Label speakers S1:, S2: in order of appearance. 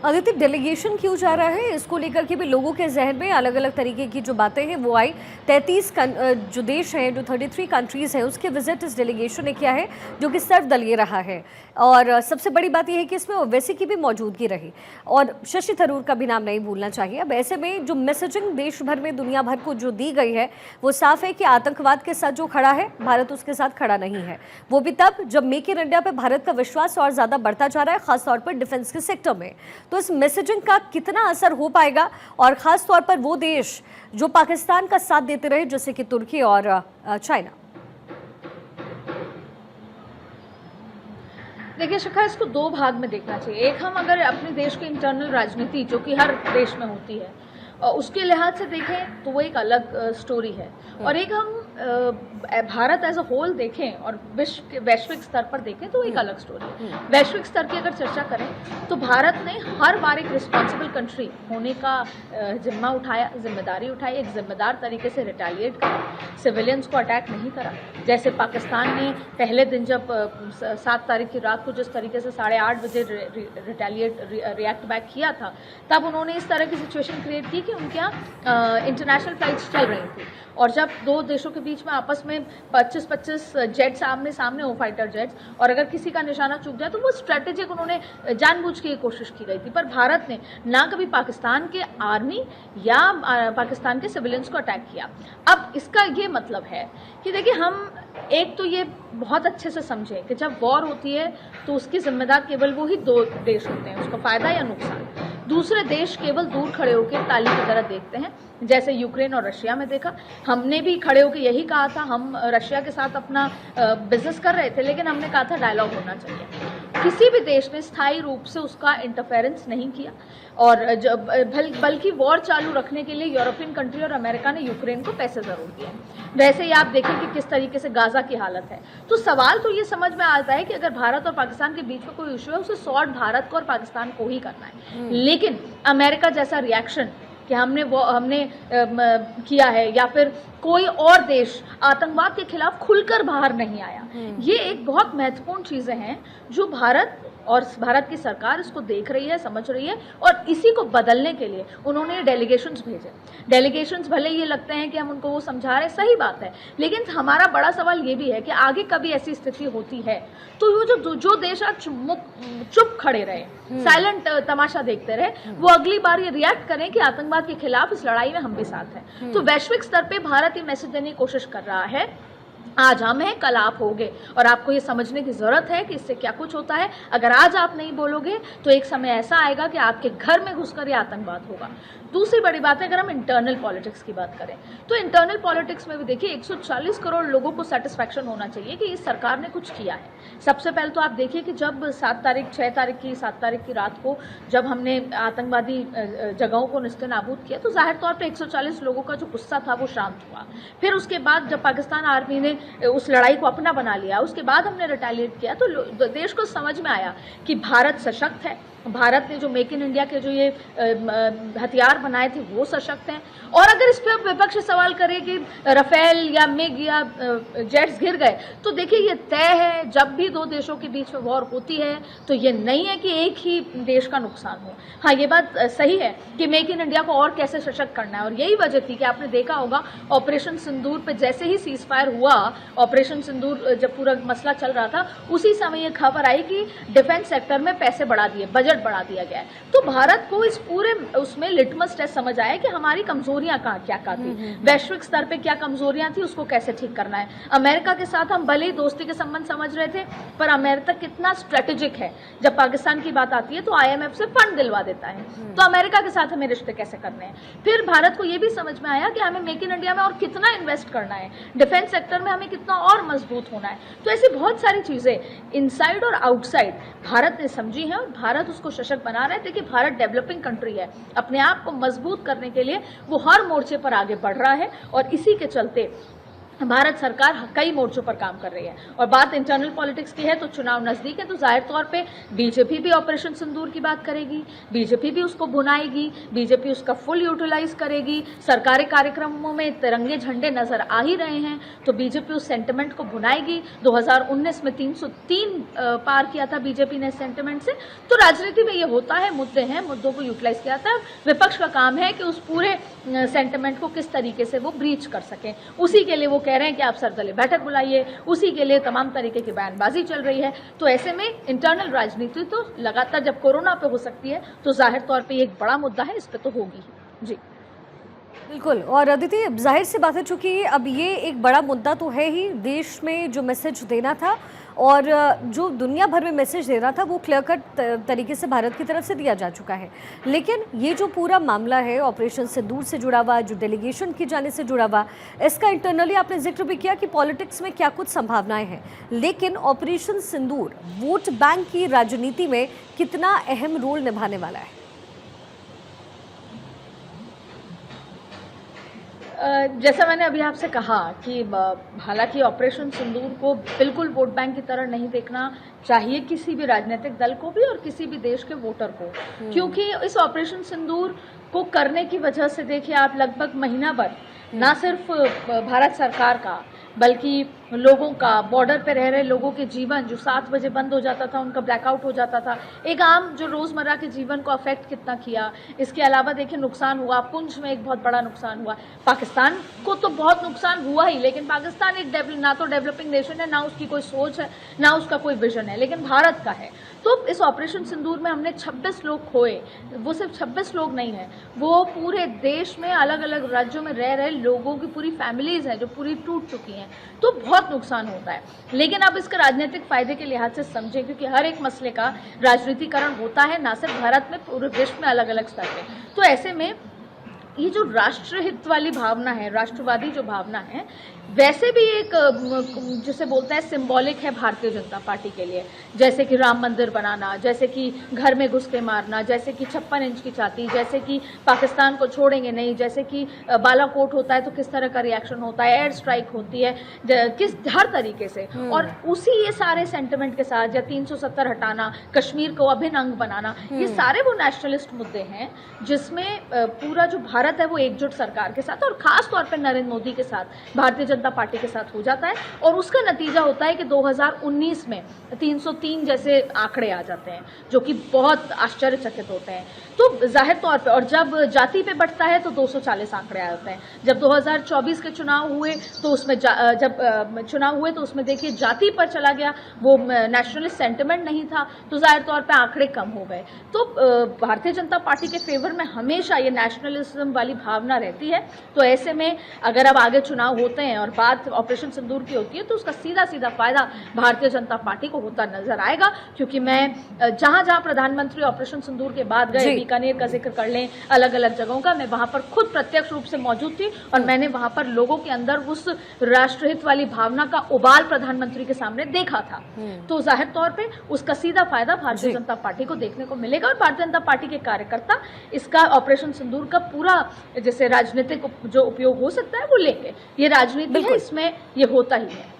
S1: Aditya, delegation क्यों जा रहा है, इसको लेकर के भी लोगों के जहन में अलग अलग तरीके की जो बातें हैं वो आई। 33 जो देश हैं, जो 33 कंट्रीज़ हैं, उसके विजिट इस डेलीगेशन ने किया है, जो कि सर्वदलीय रहा है। और सबसे बड़ी बात यह है कि इसमें ओवैसी की भी मौजूदगी रही और शशि थरूर का भी नाम नहीं भूलना चाहिए। अब ऐसे में जो मैसेजिंग देश भर में, दुनिया भर को जो दी गई है, वो साफ है कि आतंकवाद के साथ जो खड़ा है, भारत उसके साथ खड़ा नहीं है। वो भी तब जब मेक इन इंडिया पर भारत का विश्वास और ज़्यादा बढ़ता जा रहा है, खासतौर पर डिफेंस के सेक्टर में। तो इस मैसेजिंग का कितना असर हो पाएगा, और ख़ास तौर पर वो देश जो पाकिस्तान का साथ देते रहे, जैसे कि तुर्की और चाइना।
S2: देखिए शिखा, इसको दो भाग में देखना चाहिए। एक, हम अगर अपने देश की इंटरनल राजनीति जो कि हर देश में होती है उसके लिहाज से देखें तो वो एक अलग स्टोरी है, और एक हम भारत एज अ होल देखें और वैश्विक स्तर पर देखें तो एक अलग स्टोरी है। वैश्विक स्तर की अगर चर्चा करें तो भारत ने हर बार एक रिस्पॉन्सिबल कंट्री होने का जिम्मा उठाया, जिम्मेदारी उठाई, एक जिम्मेदार तरीके से रिटेलिएट करा, सिविलियंस को अटैक नहीं करा। जैसे पाकिस्तान ने पहले दिन जब 7 तारीख की रात को जिस तरीके से 8:30 बजे रिएक्ट बैक किया था, तब उन्होंने इस तरह की सिचुएशन क्रिएट की कि उनके यहाँ इंटरनेशनल फ्लाइट्स चल रही थी, और जब दो देशों के बीच में आपस में 25-25 जेट्स आमने सामने हो, फाइटर जेट्स, और अगर किसी का निशाना चूक जाए तो वो स्ट्रेटेजिक उन्होंने जानबूझ के कोशिश की गई थी। पर भारत ने ना कभी पाकिस्तान के आर्मी या पाकिस्तान के सिविलियंस को अटैक किया। अब इसका ये मतलब है कि देखिए, हम एक तो ये बहुत अच्छे से समझें कि जब वॉर होती है तो उसकी जिम्मेदार केवल वो ही दो देश होते हैं, उसका फायदा या नुकसान। दूसरे देश केवल दूर खड़े होकर ताली की तरह देखते हैं, जैसे यूक्रेन और रशिया में देखा। हमने भी खड़े होकर यही कहा था, हम रशिया के साथ अपना बिजनेस कर रहे थे, लेकिन हमने कहा था डायलॉग होना चाहिए। किसी भी देश ने स्थायी रूप से उसका इंटरफेरेंस नहीं किया, और बल्कि वॉर चालू रखने के लिए यूरोपियन कंट्री और अमेरिका ने यूक्रेन को पैसे जरूर दिए। वैसे ही आप देखें कि किस तरीके से गाजा की हालत है। तो सवाल तो ये समझ में आता है कि अगर भारत और पाकिस्तान के बीच में कोई इशू है, उसे सॉर्ट भारत को और पाकिस्तान को ही करना है। लेकिन अमेरिका जैसा रिएक्शन कि हमने किया है, या फिर कोई और देश आतंकवाद के खिलाफ खुलकर बाहर नहीं आया, ये एक बहुत महत्वपूर्ण चीजें हैं जो भारत की सरकार इसको देख रही है, समझ रही है, और इसी को बदलने के लिए उन्होंने डेलीगेशंस भेजे। डेलीगेशंस भले ये लगते हैं कि हम उनको वो समझा रहे हैं, सही बात है, लेकिन हमारा बड़ा सवाल ये भी है कि आगे कभी ऐसी स्थिति होती है तो वो जो देश आज चुप खड़े रहे, साइलेंट तमाशा देखते रहे, वो अगली बार ये रिएक्ट करें कि आतंकवाद के खिलाफ इस लड़ाई में हम भी साथ हैं। तो वैश्विक स्तर पे भारत ये मैसेज देने की कोशिश कर रहा है, आज हम हैं, कल आप होगे, और आपको ये समझने की जरूरत है कि इससे क्या कुछ होता है। अगर आज आप नहीं बोलोगे तो एक समय ऐसा आएगा कि आपके घर में घुसकर ये आतंकवाद होगा। दूसरी बड़ी बात है, अगर हम इंटरनल पॉलिटिक्स की बात करें तो इंटरनल पॉलिटिक्स में भी देखिए 140 करोड़ लोगों को सेटिस्फैक्शन होना चाहिए कि इस सरकार ने कुछ किया है। सबसे पहले तो आप देखिए कि जब 7 तारीख की रात को जब हमने आतंकवादी जगहों को निस्ते नाबूद किया, तो जाहिर तौर पर 140 लोगों का जो गुस्सा था वो शांत हुआ। फिर उसके बाद जब पाकिस्तान आर्मी ने उस लड़ाई को अपना बना लिया, उसके बाद हमने रिटेलिएट किया, तो देश को समझ में आया कि भारत सशक्त है। भारत ने जो मेक इन इंडिया के जो ये हथियार बनाए थे वो सशक्त हैं। और अगर इस पर विपक्ष सवाल करे कि राफेल या मिग या जेट्स गिर गए, तो देखिए ये तय है, जब भी दो देशों के बीच में वॉर होती है तो ये नहीं है कि एक ही देश का नुकसान हो। हाँ, ये बात सही है कि मेक इन इंडिया को और कैसे सशक्त करना है, और यही वजह थी कि आपने देखा होगा ऑपरेशन सिंदूर पे जैसे ही सीज फायर हुआ, ऑपरेशन सिंदूर जब पूरा मसला चल रहा था, उसी समय ये खबर आई कि डिफेंस सेक्टर में पैसे बढ़ा दिए, बजट बढ़ा दिया गया है। तो भारत को इस पूरे उसमें लिटमस टेस्ट समझ आया कि हमारी कमजोरियां क्या थी, वैश्विक स्तर पे क्या कमजोरियां थी, उसको कैसे ठीक करना है। अमेरिका के साथ हम भले ही दोस्ती के संबंध समझ रहे थे, पर अमेरिका कितना स्ट्रेटेजिक है, जब पाकिस्तान की बात आती है तो IMF से फंड दिलवा देता है, तो अमेरिका के साथ हमें रिश्ते कैसे करने हैं। फिर भारत को यह भी समझ में आया कि हमें मेक इन इंडिया में और कितना इन्वेस्ट करना है, डिफेंस सेक्टर में हमें कितना और मजबूत होना है। तो ऐसी बहुत सारी चीजें इनसाइड और आउटसाइड भारत ने समझी हैं, और भारत उसको सशक्त बना रहा है। देखिए, भारत डेवलपिंग कंट्री है, अपने आप को मजबूत करने के लिए वो हर मोर्चे पर आगे बढ़ रहा है, और इसी के चलते भारत सरकार कई मोर्चों पर काम कर रही है। और बात इंटरनल पॉलिटिक्स की है तो चुनाव नजदीक है, तो जाहिर तौर पे बीजेपी भी ऑपरेशन सिंदूर की बात करेगी, बीजेपी भी उसको भुनाएगी, बीजेपी उसका फुल यूटिलाइज करेगी। सरकारी कार्यक्रमों में तिरंगे झंडे नजर आ ही रहे हैं, तो बीजेपी उस सेंटिमेंट को भुनाएगी। 2019 में 303 पार किया था बीजेपी ने सेंटिमेंट से। तो राजनीति में ये होता है, मुद्दे हैं, मुद्दों को यूटिलाइज किया जाता है। विपक्ष का काम है कि उस पूरे सेंटिमेंट को किस तरीके से वो ब्रीच कर सकें। उसी के लिए वो कह रहे हैं कि आप सर्वदलीय बैठक बुलाइए, उसी के लिए तमाम तरीके की बयानबाजी चल रही है। तो ऐसे में इंटरनल राजनीति तो लगातार जब कोरोना पे हो सकती है तो जाहिर तौर पे एक बड़ा मुद्दा है, इस पे तो होगी ही। जी
S1: बिल्कुल। और अदिति, जाहिर सी बात है, चूंकि अब ये एक बड़ा मुद्दा तो है ही, देश में जो मैसेज देना था और जो दुनिया भर में मैसेज देना था वो क्लियर कट तरीके से भारत की तरफ से दिया जा चुका है। लेकिन ये जो पूरा मामला है ऑपरेशन सिंदूर से जुड़ा हुआ, जो डेलीगेशन की जाने से जुड़ा हुआ, इसका इंटरनली आपने जिक्र भी किया कि पॉलिटिक्स में क्या कुछ संभावनाएं हैं, लेकिन ऑपरेशन सिंदूर वोट बैंक की राजनीति में कितना अहम रोल निभाने वाला है?
S2: जैसा मैंने अभी आपसे कहा कि हालांकि ऑपरेशन सिंदूर को बिल्कुल वोट बैंक की तरह नहीं देखना चाहिए किसी भी राजनीतिक दल को भी और किसी भी देश के वोटर को, क्योंकि इस ऑपरेशन सिंदूर को करने की वजह से देखिए आप लगभग महीना भर ना सिर्फ भारत सरकार का बल्कि लोगों का, बॉर्डर पे रह रहे लोगों के जीवन जो 7 बजे बंद हो जाता था, उनका ब्लैकआउट हो जाता था, एक आम जो रोजमर्रा के जीवन को अफेक्ट कितना किया। इसके अलावा देखिए नुकसान हुआ, पुंछ में एक बहुत बड़ा नुकसान हुआ। पाकिस्तान को तो बहुत नुकसान हुआ ही, लेकिन पाकिस्तान एक ना तो डेवलपिंग नेशन है, ना उसकी कोई सोच है, ना उसका कोई विजन है, लेकिन भारत का है। तो इस ऑपरेशन सिंदूर में हमने 26 लोग खोए। वो सिर्फ 26 लोग नहीं है, वो पूरे देश में अलग अलग राज्यों में रह रहे लोगों की पूरी फैमिलीज हैं जो पूरी टूट चुकी हैं। तो बहुत नुकसान होता है, लेकिन अब इसका राजनीतिक फायदे के लिहाज से समझें, क्योंकि हर एक मसले का राजनीतिकरण होता है, ना सिर्फ भारत में, पूरे विश्व में अलग अलग स्तर पे। तो ऐसे में ये जो राष्ट्रहित वाली भावना है, राष्ट्रवादी जो भावना है, वैसे भी एक जिसे बोलते हैं सिंबॉलिक है भारतीय जनता पार्टी के लिए। जैसे कि राम मंदिर बनाना, जैसे कि घर में घुस के मारना, जैसे कि 56 इंच की छाती, जैसे कि पाकिस्तान को छोड़ेंगे नहीं, जैसे कि बालाकोट होता है तो किस तरह का रिएक्शन होता है, एयर स्ट्राइक होती है, किस हर तरीके से। और उसी ये सारे सेंटिमेंट के साथ, या 370 हटाना, कश्मीर को अभिन्न अंग बनाना, ये सारे वो नेशनलिस्ट मुद्दे हैं जिसमें पूरा जो भारत है वो एकजुट सरकार के साथ और खास तौर पर नरेंद्र मोदी के साथ, भारतीय जनता पार्टी के साथ हो जाता है। और उसका नतीजा होता है कि 2019 में 303 जैसे आंकड़े आ जाते हैं, जो कि बहुत आश्चर्यचकित होते हैं। तो जाहिर तौर पे, और जब जाति पे बढ़ता है तो 240 आंकड़े आ जाते हैं। जब 2024 के चुनाव हुए तो उसमें तो उसमें देखिए जाति पर चला गया, वो नेशनलिस्ट सेंटिमेंट नहीं था, तो जाहिर तौर पे आंकड़े कम हो गए। तो भारतीय जनता पार्टी के फेवर में हमेशा ये नेशनलिज्म वाली भावना रहती है। तो ऐसे में अगर अब आगे चुनाव होते हैं और बात ऑपरेशन सिंदूर की होती है तो उसका सीधा सीधा फायदा भारतीय जनता पार्टी को होता नजर आएगा। क्योंकि मैं जहां जहां प्रधानमंत्री ऑपरेशन सिंदूर के बाद गए, बीकानेर का जिक्र कर लें, अलग अलग जगहों का, मैं वहां पर खुद प्रत्यक्ष रूप से मौजूद थी और मैंने वहां पर लोगों के अंदर उस राष्ट्रहित वाली भावना का उबाल प्रधानमंत्री के सामने देखा था। तो जाहिर तौर पे उसका सीधा फायदा भारतीय जनता पार्टी को देखने को मिलेगा और भारतीय जनता पार्टी के कार्यकर्ता इसका ऑपरेशन सिंदूर का पूरा जैसे राजनीतिक जो उपयोग हो सकता है वो लेंगे। ये राजनीति है, इसमें ये होता ही है।